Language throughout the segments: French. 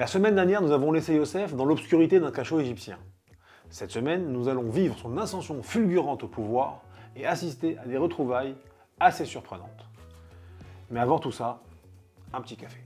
La semaine dernière, nous avons laissé Yosef dans l'obscurité d'un cachot égyptien. Cette semaine, nous allons vivre son ascension fulgurante au pouvoir et assister à des retrouvailles assez surprenantes. Mais avant tout ça, un petit café.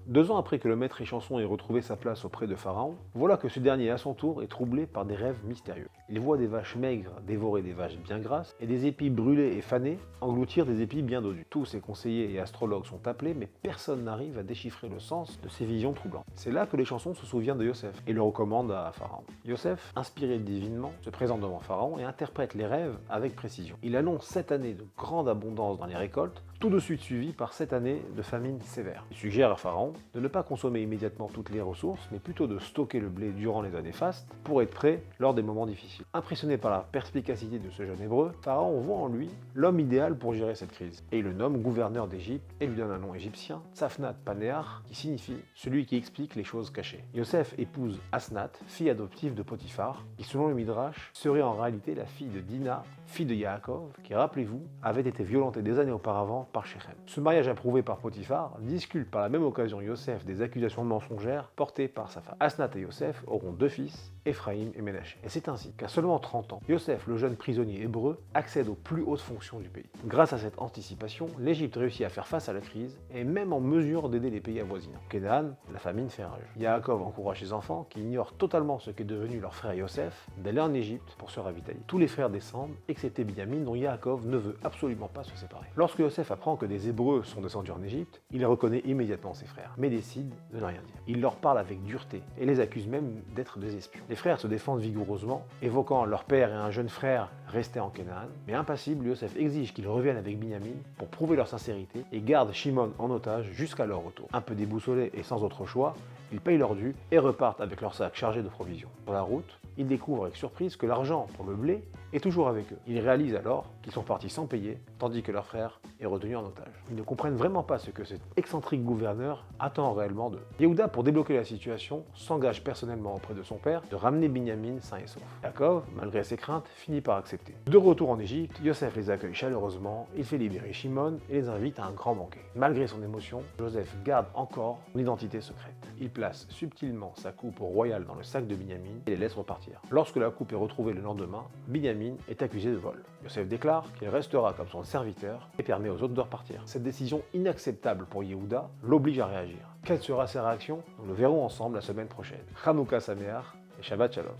2 ans après que le maître échanson ait retrouvé sa place auprès de Pharaon, voilà que ce dernier à son tour est troublé par des rêves mystérieux. Il voit des vaches maigres dévorer des vaches bien grasses et des épis brûlés et fanés engloutir des épis bien dodus. Tous ses conseillers et astrologues sont appelés, mais personne n'arrive à déchiffrer le sens de ces visions troublantes. C'est là que l'échanson se souvient de Yosef et le recommande à Pharaon. Yosef, inspiré divinement, se présente devant Pharaon et interprète les rêves avec précision. Il annonce 7 années de grande abondance dans les récoltes, tout de suite suivi par 7 années de famine sévère. Il suggère à Pharaon de ne pas consommer immédiatement toutes les ressources, mais plutôt de stocker le blé durant les années fastes pour être prêt lors des moments difficiles. Impressionné par la perspicacité de ce jeune hébreu, Pharaon voit en lui l'homme idéal pour gérer cette crise. Et il le nomme gouverneur d'Égypte et lui donne un nom égyptien, Tsafnat Panéar, qui signifie celui qui explique les choses cachées. Yosef épouse Asnat, fille adoptive de Potiphar, qui selon le Midrash serait en réalité la fille de Dina, fille de Yaakov, qui, rappelez-vous, avait été violentée des années auparavant par Shechem. Ce mariage approuvé par Potiphar disculpe par la même occasion Yosef des accusations mensongères portées par sa femme. Asnat et Yosef auront 2 fils, Ephraïm et Ménaché. Et c'est ainsi qu'à seulement 30 ans, Yosef, le jeune prisonnier hébreu, accède aux plus hautes fonctions du pays. Grâce à cette anticipation, l'Égypte réussit à faire face à la crise et est même en mesure d'aider les pays avoisinants. Canaan, la famine fait rage. Yaakov encourage ses enfants, qui ignorent totalement ce qu'est devenu leur frère Yosef, d'aller en Égypte pour se ravitailler. Tous les frères descendent, excepté Binyamin, dont Yaakov ne veut absolument pas se séparer. Lorsque Yosef apprend que des Hébreux sont descendus en Égypte, il reconnaît immédiatement ses frères, mais décide de ne rien dire. Il leur parle avec dureté et les accuse même d'être des espions. Les frères se défendent vigoureusement, évoquant leur père et un jeune frère restés en Canaan, mais impassible, Yosef exige qu'ils reviennent avec Binyamin pour prouver leur sincérité et garde Shimon en otage jusqu'à leur retour. Un peu déboussolés et sans autre choix, ils payent leur dû et repartent avec leur sac chargé de provisions. Sur la route, ils découvrent avec surprise que l'argent pour le blé est toujours avec eux. Ils réalisent alors qu'ils sont partis sans payer, tandis que leur frère est retenu en otage. Ils ne comprennent vraiment pas ce que cet excentrique gouverneur attend réellement d'eux. Yehuda, pour débloquer la situation, s'engage personnellement auprès de son père de ramener Binyamin sain et sauf. Yaakov, malgré ses craintes, finit par accepter. De retour en Égypte, Yosef les accueille chaleureusement, il fait libérer Shimon et les invite à un grand banquet. Malgré son émotion, Joseph garde encore son identité secrète. Il place subtilement sa coupe royale dans le sac de Binyamin et les laisse repartir. Lorsque la coupe est retrouvée le lendemain, Binyamin est accusé de vol. Yosef déclare qu'il restera comme son serviteur et permet aux autres de repartir. Cette décision inacceptable pour Yehuda l'oblige à réagir. Quelle sera sa réaction? Nous le verrons ensemble la semaine prochaine. Hanouka Sameach et Shabbat Shalom.